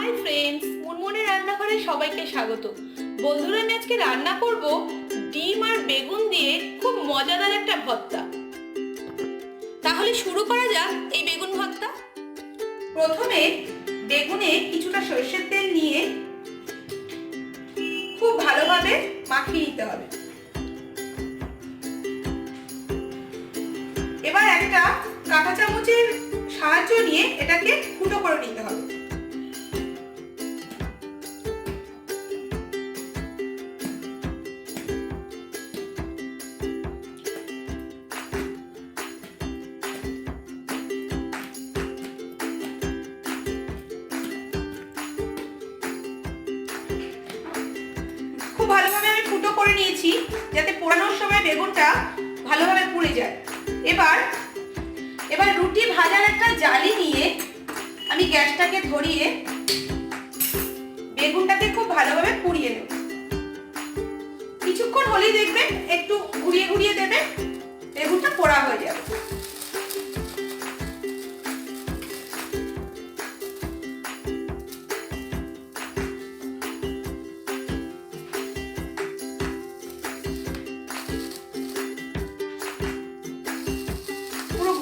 Hi friends, মুনমুনের রান্নাঘরে সবাইকে স্বাগত। বন্ধুরা, আমি আজকে রান্না করব ডিম আর বেগুন দিয়ে খুব মজাদার একটা ভর্তা। তাহলে শুরু করা যাক এই বেগুন ভর্তা। প্রথমে বেগুনে কিছুটা সরষের তেল নিয়ে খুব ভালোভাবে মাখিয়ে নিতে হবে। এবার একটা কাঁটা চামচের সাহায্য নিয়ে এটাকে ফুটো করে নিতে হবে। খুব ভালোভাবে আমি ফুটো করে নিয়েছি যাতে পোড়ানোর সময় বেগুনটা ভালোভাবে পুড়ে যায়। এবার রুটি ভাজার একটা জালি নিয়ে আমি গ্যাসটাকে ধরিয়ে বেগুনটাকে খুব ভালোভাবে পুড়িয়ে নেব। কিছুক্ষণ হলেই দেখবেন একটু ঘুরিয়ে ঘুরিয়ে দেবে, বেগুনটা পোড়া হয়ে যাবে।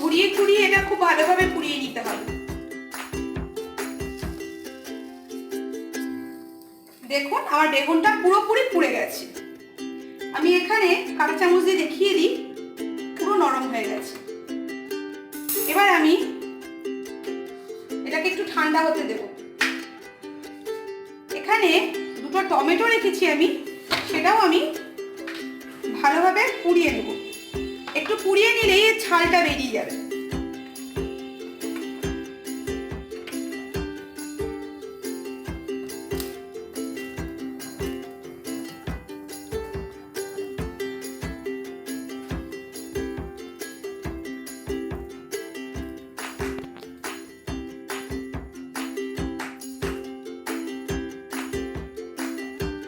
ঘুরিয়ে ঘুরিয়ে এটা খুব ভালোভাবে পুড়িয়ে নিতে হবে। দেখুন আমার বেগুনটা পুরোপুরি পুড়ে গেছে। আমি এখানে কাঁটা চামচ দিয়ে দেখিয়ে দিই, পুরো নরম হয়ে গেছে। এবার আমি এটাকে একটু ঠান্ডা হতে দেব। এখানে দুটো টমেটো রেখেছি আমি, সেটাও আমি ভালোভাবে পুড়িয়ে নেব। একটু পুড়িয়ে নিলেই এর ছালটা বেরিয়ে যাবে।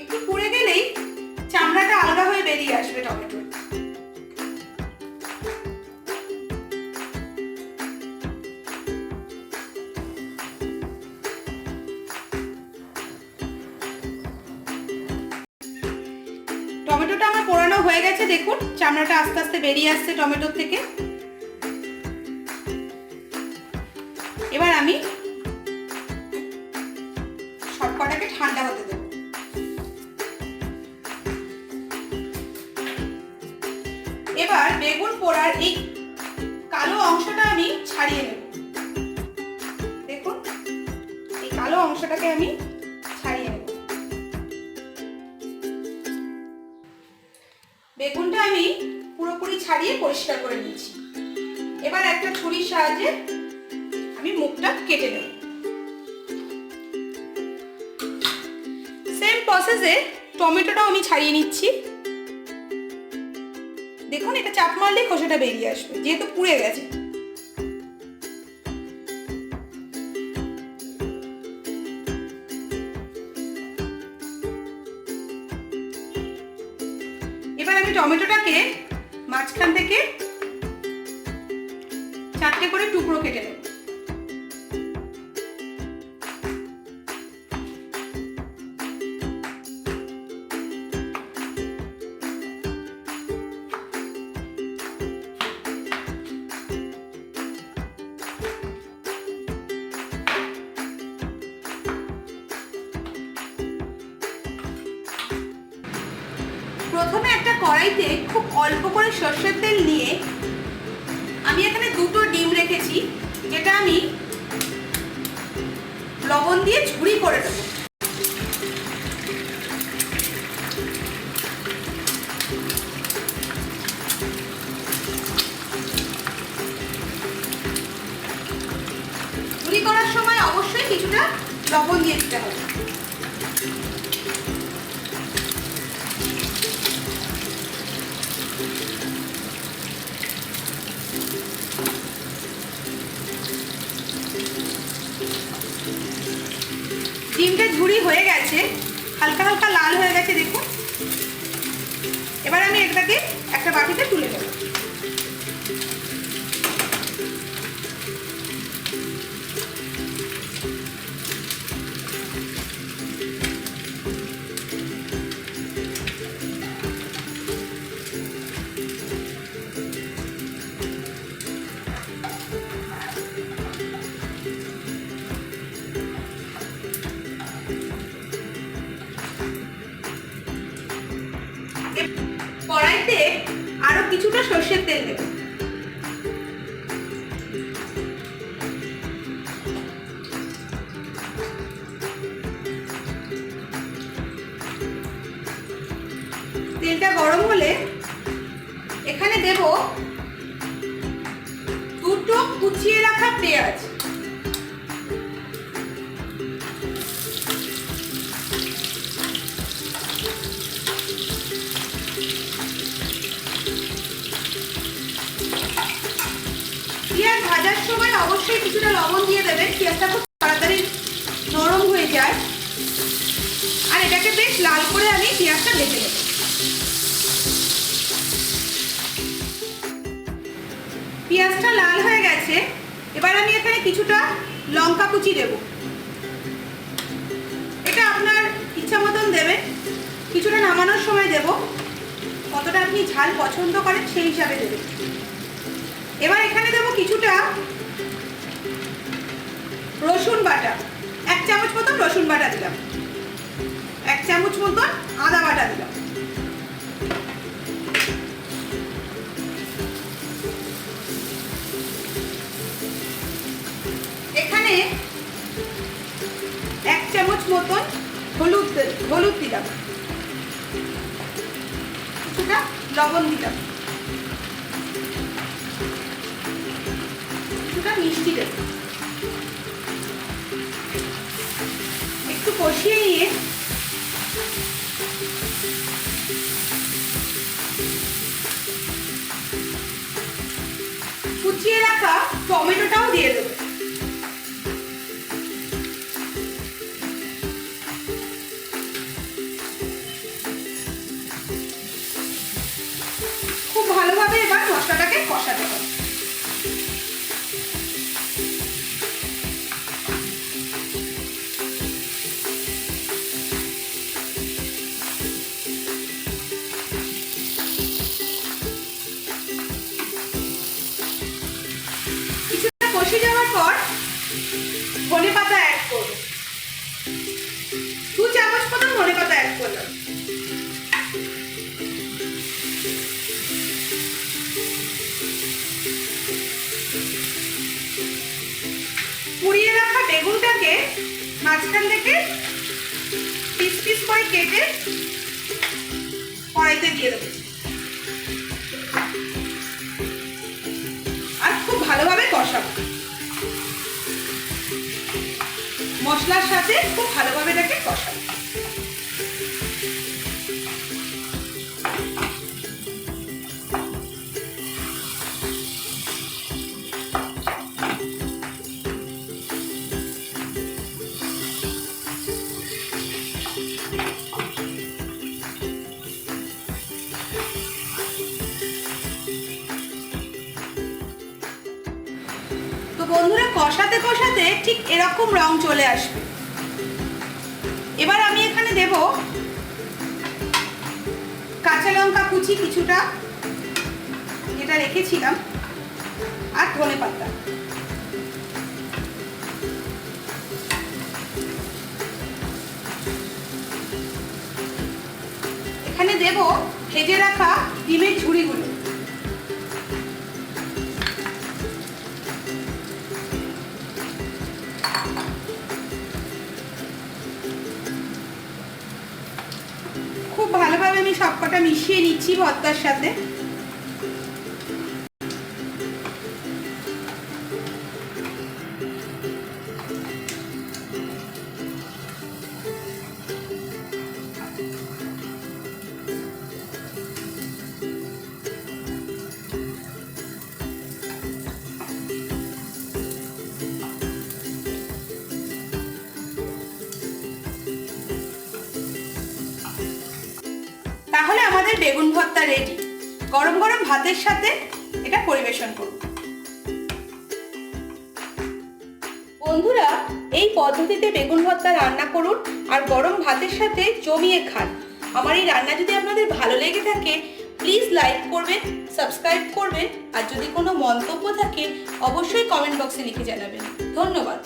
একটু পুড়ে গেলেই চামড়াটা আলাদা হয়ে বেরিয়ে আসবে টমেটোর। টমেটোটা আমার পোড়ানো হয়ে গেছে, দেখুন চামড়াটা আস্তে আস্তে বেরিয়ে আসছে টমেটোর থেকে। এবার আমি সবকটাকে ঠান্ডা হতে দেব। এবার বেগুন পোড়ার এই কালো অংশটা আমি ছাড়িয়ে নেব। দেখুন এই কালো অংশটাকে আমি ছাড়িয়ে নেব। বেগুনটা আমি পুরোপুরি ছাড়িয়ে পরিষ্কার করে নিয়েছি। এবার একটা ছুরির সাহায্যে আমি মুখটা কেটে নেব। সেম প্রসেসে টমেটোটাও আমি ছাড়িয়ে নিচ্ছি। দেখুন এটা চাপ মারলেই খোসাটা বেরিয়ে আসবে, যেহেতু পুড়ে গেছে। এবার আমি টমেটোটাকে মাঝখান থেকে 4টে করে টুকরো কেটে নেব। প্রথমে একটা কড়াইতে খুব অল্প করে সরষের তেল নিয়ে আমি এখানে দুটো ডিম রেখেছি, যেটা আমি লবণ দিয়ে ঝুরি করে দেব। ঝুরি করার সময় অবশ্যই কিছুটা লবণ দিয়ে দিতে হবে। ডিমটা ঝুরি হয়ে গেছে, হালকা হালকা লাল হয়ে গেছে দেখুন। এবার আমি এটাকে একটা বাটিতে তুলে নেব। কিছুটা সর্ষের তেল দেব। তেলটা গরম হলে এখানে দেব দুটো কুচিয়ে রাখা পেঁয়াজ। পেঁয়াজ ভাজার সময় অবশ্যই কিছুটা লবণ দিয়ে দেবেন, পেঁয়াজটা খুব তাড়াতাড়ি নরম হয়ে যায়। আর এটাকে বেশ লাল করে আমি পেঁয়াজটা ভেজে নেব। পেঁয়াজটা লাল হয়ে গেছে, এবার আমি এখানে কিছুটা লঙ্কা কুচি দেব। এটা আপনার ইচ্ছা মতন দেবেন, কিছুটা নামানোর সময় দেব, কতটা আপনি ঝাল পছন্দ করেন সেই হিসাবে দেবেন। এবার এখানে দেব কিছুটা রসুন বাটা, 1 চামচ মতন রসুন বাটা দিলাম, 1 চামচ মতন আদা বাটা দিলাম। এখানে 1 চামচ মতন হলুদ দিলাম, কিছুটা লবণ দিলাম, কিছুটা মিষ্টি দেব। একটু কষিয়ে নিয়ে কুচিয়ে রাখা টমেটোটাও দিয়ে দেব। খুব ভালোভাবে এবার মশলাটাকে কষাতে হবে। কষে যাওয়ার পর ধনেপাতা অ্যাড করব, 2 চামচ মতো ধনেপাতা অ্যাড করলাম। পুড়িয়ে রাখা বেগুনটাকে মাঝখান থেকে পিস পিস করে কেটে কড়াইতে দিয়ে দেবো আর খুব ভালোভাবে কষাবো। মশলার সাথে খুব ভালোভাবে এটাকে কষাবো। তো বন্ধুরা, কষাতে কষাতে ঠিক এরকম রং চলে আসবে। এবার আমি এখানে দেব কাঁচা লঙ্কা কুচি কিছুটা, যেটা রেখেছিলাম, আর ধনেপাতা। এখানে দেব ভেজে রাখা ডিমের ঝুড়িগুলো। খুব ভালোভাবে আমি সবকটা মিশিয়ে নিচ্ছি ভর্তার সাথে। তাহলে আমাদের বেগুন ভর্তা রেডি। গরম গরম ভাতের সাথে এটা পরিবেশন করুন। বন্ধুরা, এই পদ্ধতিতে বেগুন ভর্তা রান্না করুন আর গরম ভাতের সাথে জমিয়ে খান। আমার এই রান্না যদি আপনাদের ভালো লেগে থাকে, প্লিজ লাইক করবেন, সাবস্ক্রাইব করবেন, আর যদি কোনো মন্তব্য থাকে অবশ্যই কমেন্ট বক্সে লিখে জানাবেন। ধন্যবাদ।